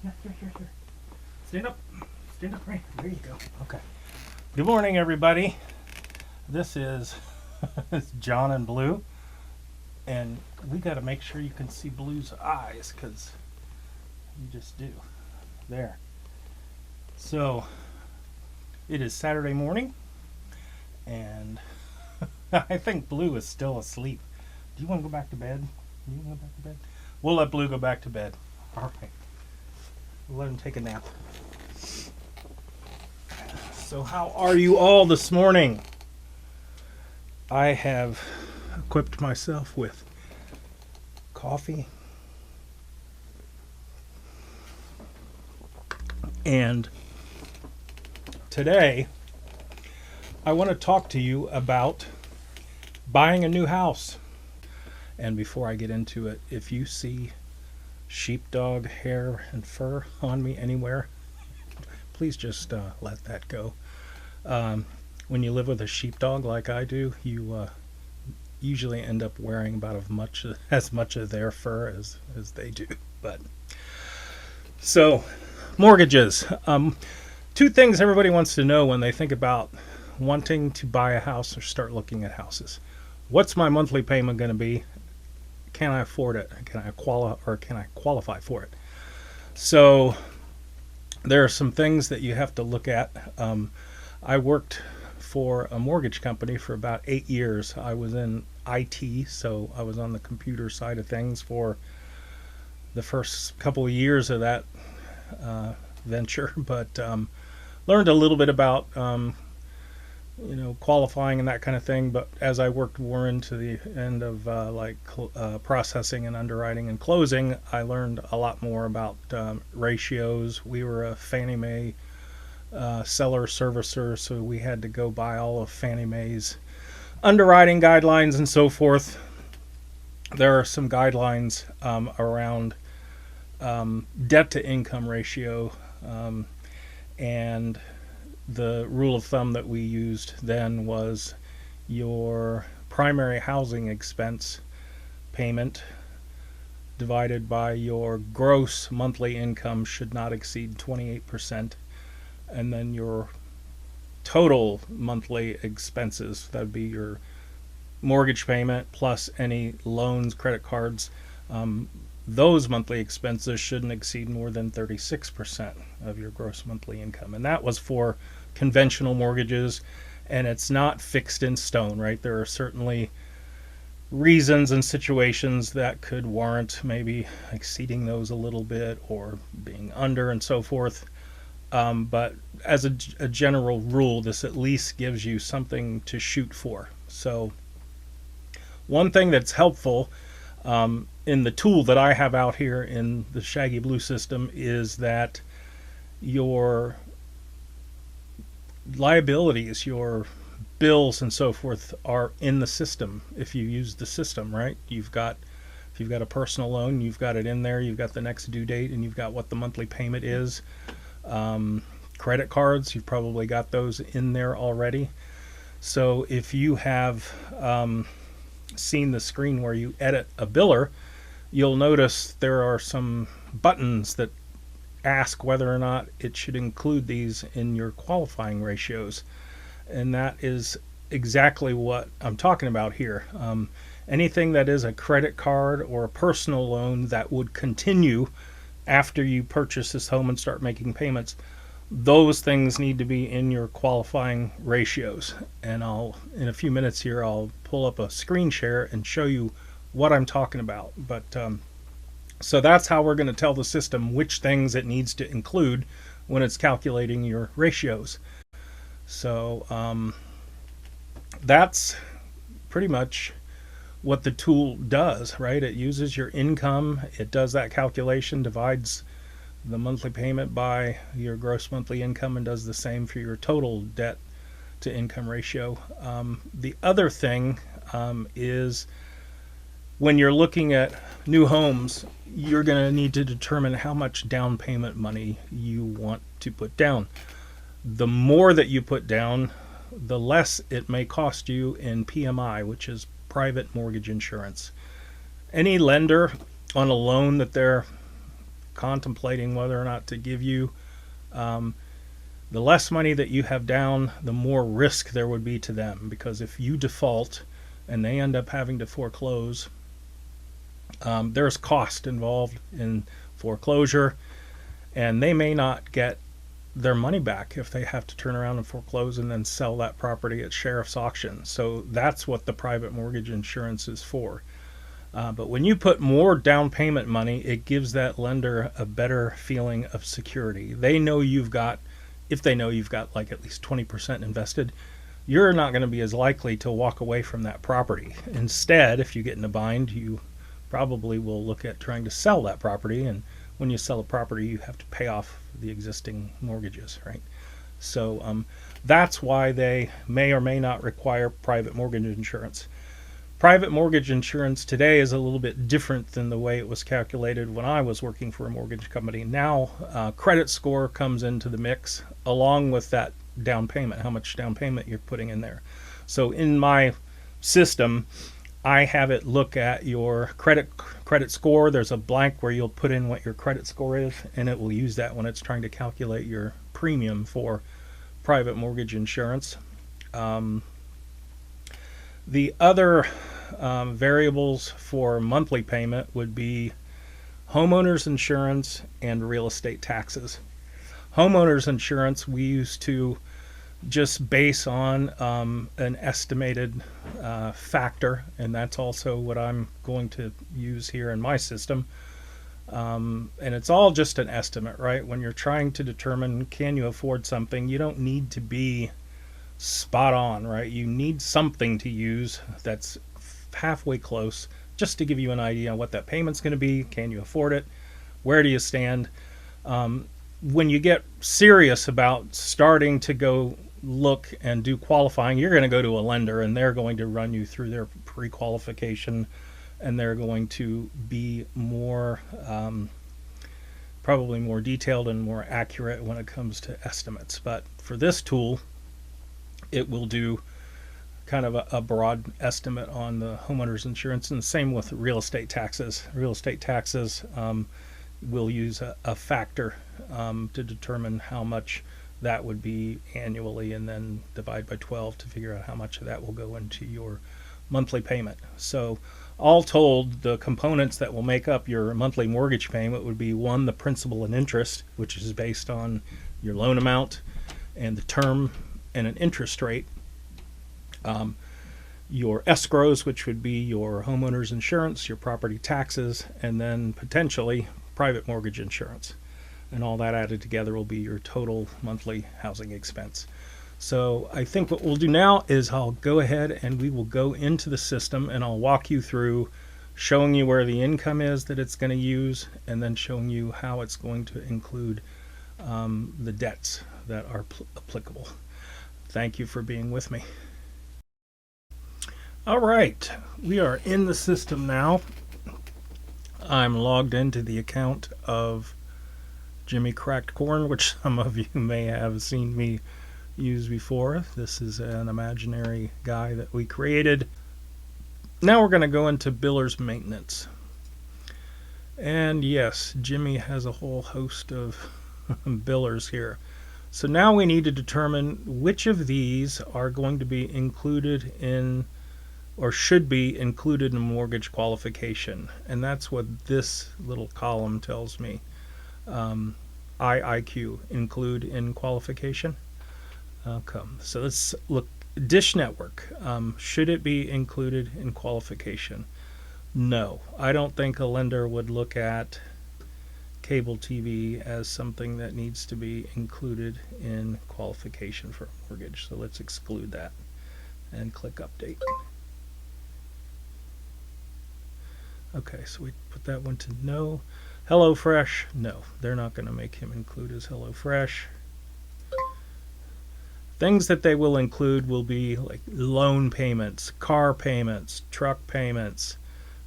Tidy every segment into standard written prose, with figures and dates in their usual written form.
Yeah, here. Stand up. Stand up right. There you go. Okay. Good morning, everybody. This is it's John and Blue. And we got to make sure you can see Blue's eyes because you just do. There. So, it is Saturday morning. And I think Blue is still asleep. Do you want to go back to bed? Do you want to go back to bed? We'll let Blue go back to bed. All right. We'll let him take a nap. So how are you all this morning? I have equipped myself with coffee and today I want to talk to you about buying a new house. And before I get into it, if you see sheepdog hair and fur on me anywhere, please just let that go. When you live with a sheepdog like I do, you usually end up wearing about as much of their fur as they do. But so, mortgages. Two things everybody wants to know when they think about wanting to buy a house or start looking at houses. What's my monthly payment going to be? Can I afford it? Can I qualify for it? So there are some things that you have to look at. I worked for a mortgage company for about 8 years. I was in IT, so I was on the computer side of things for the first couple of years of that venture, but learned a little bit about qualifying and that kind of thing. But as I worked more into the end of processing and underwriting and closing, I learned a lot more about ratios. We were a Fannie Mae seller servicer, so we had to go by all of Fannie Mae's underwriting guidelines and so forth. There are some guidelines around debt to income ratio, and the rule of thumb that we used then was your primary housing expense payment divided by your gross monthly income should not exceed 28%, and then your total monthly expenses, that would be your mortgage payment plus any loans, credit cards, those monthly expenses shouldn't exceed more than 36% of your gross monthly income. And that was for conventional mortgages, and it's not fixed in stone, right? There are certainly reasons and situations that could warrant maybe exceeding those a little bit or being under and so forth. But as a general rule, this at least gives you something to shoot for. So one thing that's helpful in the tool that I have out here in the Shaggy Blue system is that your liabilities, your bills and so forth are in the system if you use the system, right? If you've got a personal loan, you've got it in there, you've got the next due date, and you've got what the monthly payment is. Credit cards, you've probably got those in there already. So if you have seen the screen where you edit a biller, you'll notice there are some buttons that ask whether or not it should include these in your qualifying ratios. And that is exactly what I'm talking about here. Anything that is a credit card or a personal loan that would continue after you purchase this home and start making payments, those things need to be in your qualifying ratios. And in a few minutes here, I'll pull up a screen share and show you what I'm talking about. But so that's how we're going to tell the system which things it needs to include when it's calculating your ratios. So that's pretty much what the tool does, right? It uses your income, it does that calculation, divides the monthly payment by your gross monthly income, and does the same for your total debt to income ratio. The other thing is when you're looking at new homes, you're going to need to determine how much down payment money you want to put down. The more that you put down, the less it may cost you in PMI, which is private mortgage insurance. Any lender on a loan that they're contemplating whether or not to give you, the less money that you have down, the more risk there would be to them. Because if you default and they end up having to foreclose, there's cost involved in foreclosure, and they may not get their money back if they have to turn around and foreclose and then sell that property at sheriff's auction. So that's what the private mortgage insurance is for. But when you put more down payment money, it gives that lender a better feeling of security. They know you've got, if they know you've got like at least 20% invested, you're not going to be as likely to walk away from that property. Instead, if you get in a bind, you probably will look at trying to sell that property. And when you sell a property, you have to pay off the existing mortgages, right? So that's why they may or may not require private mortgage insurance. Private mortgage insurance today is a little bit different than the way it was calculated when I was working for a mortgage company. Now, credit score comes into the mix along with that down payment, how much down payment you're putting in there. So in my system, I have it look at your credit score. There's a blank where you'll put in what your credit score is, and it will use that when it's trying to calculate your premium for private mortgage insurance. The other variables for monthly payment would be homeowners insurance and real estate taxes. Homeowners insurance we used to just base on an estimated factor, and that's also what I'm going to use here in my system. And it's all just an estimate, right? When you're trying to determine can you afford something, you don't need to be spot on, right? You need something to use that's halfway close, just to give you an idea on what that payment's going to be. Can you afford it? Where do you stand? When you get serious about starting to go look and do qualifying, you're going to go to a lender, and they're going to run you through their pre-qualification, and they're going to be more probably more detailed and more accurate when it comes to estimates. But for this tool, it will do kind of a broad estimate on the homeowner's insurance, and the same with real estate taxes. Real estate taxes will use a factor to determine how much that would be annually, and then divide by 12 to figure out how much of that will go into your monthly payment. So all told, the components that will make up your monthly mortgage payment would be: one, the principal and interest, which is based on your loan amount and the term and an interest rate. Your escrows, which would be your homeowner's insurance, your property taxes, and then potentially private mortgage insurance. And all that added together will be your total monthly housing expense. So I think what we'll do now is I'll go ahead and we will go into the system, and I'll walk you through showing you where the income is that it's going to use, and then showing you how it's going to include the debts that are applicable. Thank you for being with me. All right, we are in the system now. I'm logged into the account of Jimmy Cracked Corn, which some of you may have seen me use before. This is an imaginary guy that we created. Now we're going to go into Biller's Maintenance. And yes, Jimmy has a whole host of billers here. So now we need to determine which of these are going to be included in, or should be included in, mortgage qualification. And that's what this little column tells me. IIQ, include in qualification. Okay, so let's look. Dish Network, should it be included in qualification? No, I don't think a lender would look at cable TV as something that needs to be included in qualification for a mortgage. So let's exclude that and click Update. Okay, so we put that one to no. HelloFresh, no, they're not going to make him include as HelloFresh. Things that they will include will be like loan payments, car payments, truck payments,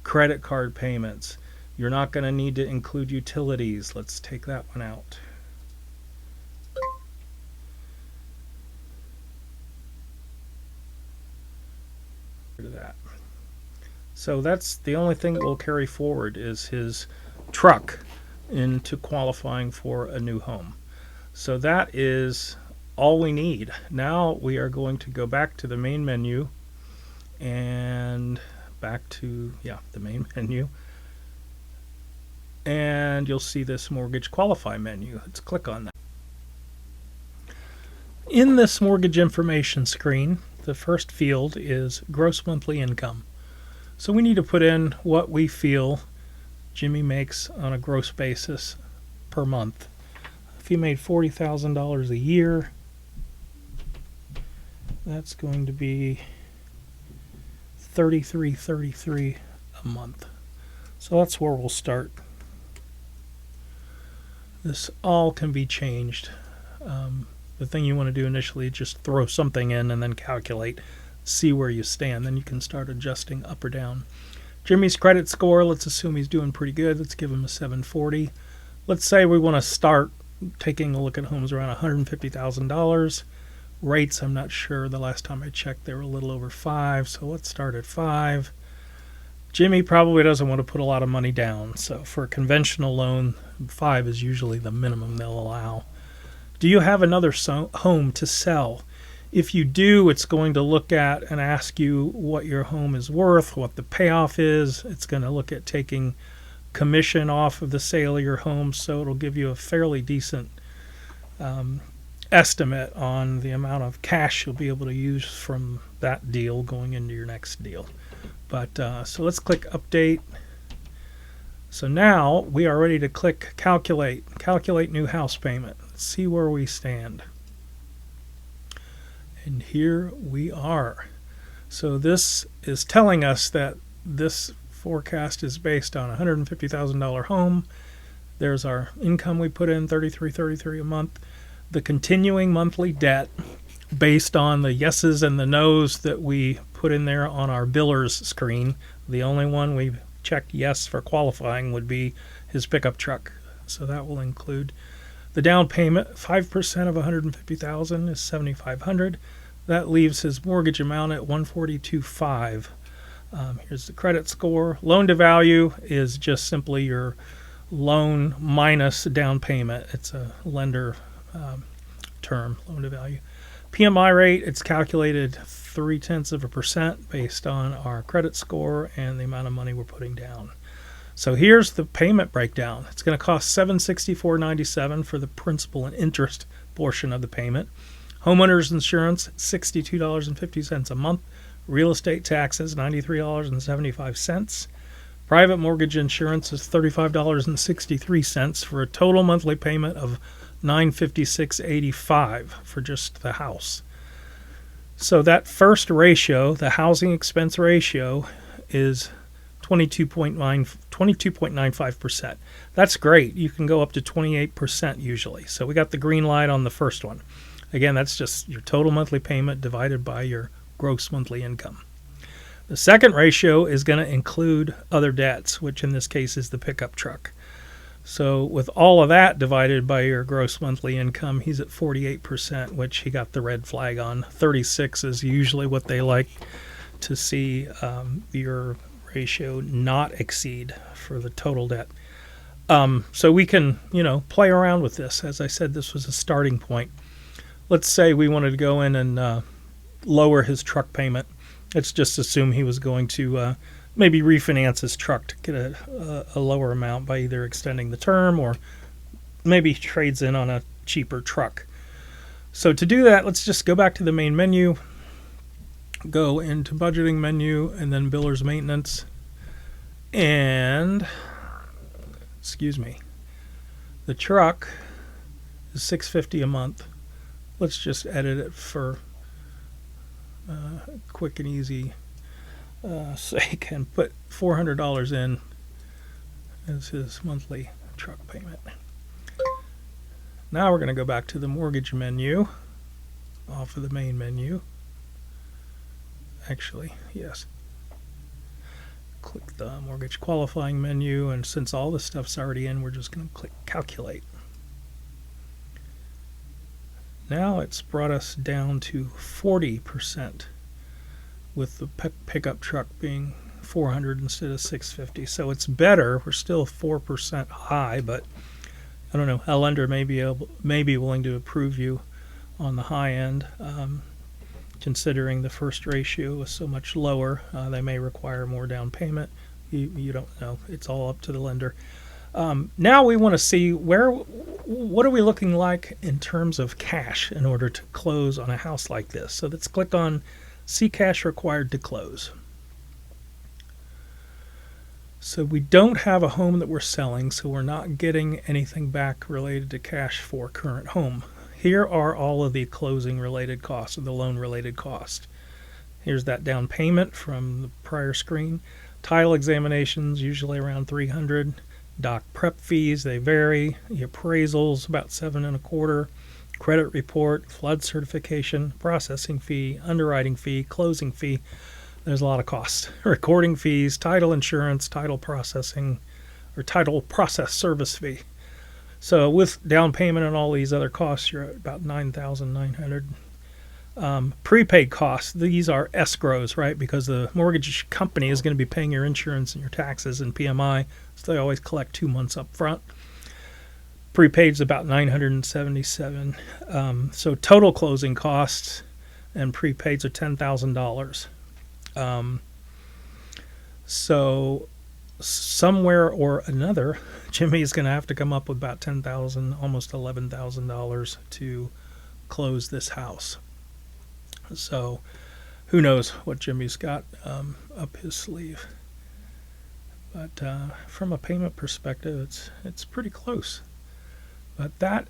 credit card payments. You're not going to need to include utilities. Let's take that one out. That. So that's the only thing that will carry forward is his truck. into qualifying for a new home. So that is all we need. Now we are going to go back to the main menu and back to the main menu, and you'll see this mortgage qualify menu. Let's click on that. In this mortgage information screen, the first field is gross monthly income. So we need to put in what we feel Jimmy makes on a gross basis per month. If he made $40,000 a year, that's going to be $33.33 a month. So that's where we'll start. This all can be changed. The thing you want to do initially is just throw something in and then calculate, see where you stand. Then you can start adjusting up or down. Jimmy's credit score, let's assume he's doing pretty good. Let's give him a 740. Let's say we want to start taking a look at homes around $150,000. Rates, I'm not sure. The last time I checked, they were a little over 5. So let's start at 5. Jimmy probably doesn't want to put a lot of money down. So for a conventional loan, 5 is usually the minimum they'll allow. Do you have another home to sell? If you do, it's going to look at and ask you what your home is worth, what the payoff is. It's going to look at taking commission off of the sale of your home, so it'll give you a fairly decent estimate on the amount of cash you'll be able to use from that deal going into your next deal. But so let's click update. So now we are ready to click calculate new house payment. Let's see where we stand. And here we are. So this is telling us that this forecast is based on a $150,000 home. There's our income we put in, $33.33 a month. The continuing monthly debt based on the yeses and the nos that we put in there on our biller's screen. The only one we've checked yes for qualifying would be his pickup truck. So that will include the down payment. 5% of $150,000 is $7,500. That leaves his mortgage amount at $142,500. Here's the credit score. Loan to value is just simply your loan minus down payment. It's a lender term, loan to value. PMI rate, it's calculated 0.3% based on our credit score and the amount of money we're putting down. So here's the payment breakdown. It's going to cost $764.97 for the principal and interest portion of the payment. Homeowners insurance, $62.50 a month. Real estate taxes, $93.75. Private mortgage insurance is $35.63 for a total monthly payment of $956.85 for just the house. So that first ratio, the housing expense ratio, is 22.95%. That's great. You can go up to 28% usually. So we got the green light on the first one. Again, that's just your total monthly payment divided by your gross monthly income. The second ratio is going to include other debts, which in this case is the pickup truck. So with all of that divided by your gross monthly income, he's at 48%, which he got the red flag on. 36 is usually what they like to see your ratio not exceed for the total debt. So we can, play around with this. As I said, this was a starting point. Let's say we wanted to go in and lower his truck payment. Let's just assume he was going to maybe refinance his truck to get a lower amount by either extending the term or maybe trades in on a cheaper truck. So to do that, let's just go back to the main menu, go into budgeting menu, and then biller's maintenance. And, the truck is $650 a month. Let's just edit it for quick and easy sake and put $400 in as his monthly truck payment. Now we're going to go back to the mortgage menu off of the main menu. Actually, yes. Click the mortgage qualifying menu, and since all this stuff's already in, we're just going to click calculate. Now it's brought us down to 40%, with the pickup truck being $400 instead of $650. So it's better. We're still 4% high, but I don't know. A lender may be willing to approve you on the high end, considering the first ratio is so much lower. They may require more down payment. You don't know. It's all up to the lender. Now we want to see what are we looking like in terms of cash in order to close on a house like this. So let's click on See Cash Required to Close. So we don't have a home that we're selling, so we're not getting anything back related to cash for current home. Here are all of the closing related costs, or the loan related costs. Here's that down payment from the prior screen. Title examinations, usually around $300. Doc prep fees, they vary. The appraisals, about $7.25. Credit report, flood certification, processing fee, underwriting fee, closing fee. There's a lot of costs. Recording fees, title insurance, title processing, or title process service fee. So with down payment and all these other costs, you're at about $9,900. Prepaid costs, these are escrows, right? Because the mortgage company is going to be paying your insurance and your taxes and PMI, so they always collect 2 months up front. Prepaid's about $977. So total closing costs and prepaids are $10,000. So somewhere or another, Jimmy is going to have to come up with about $10,000, almost $11,000 to close this house. So who knows what Jimmy's got up his sleeve. But from a payment perspective, it's pretty close. But that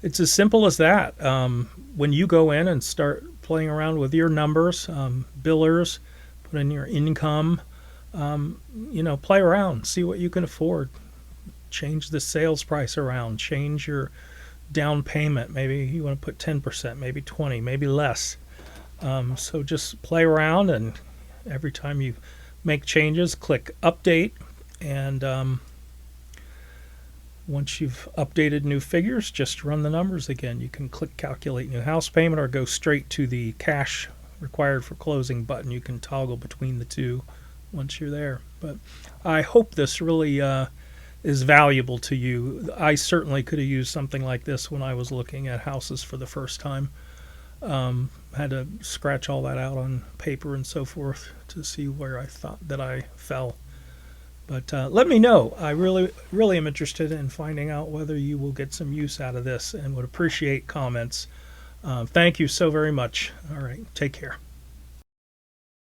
it's as simple as that. When you go in and start playing around with your numbers, billers, put in your income, play around, see what you can afford. Change the sales price around, change your down payment. Maybe you want to put 10%, maybe 20, maybe less. So just play around, and every time you make changes, click update, and once you've updated new figures, just run the numbers again. You can click calculate new house payment or go straight to the cash required for closing button. You can toggle between the two once you're there. But I hope this really is valuable to you. I certainly could have used something like this when I was looking at houses for the first time. Had to scratch all that out on paper and so forth to see where I thought that I fell. But let me know. I really, really am interested in finding out whether you will get some use out of this, and would appreciate comments. Thank you so very much. All right, take care.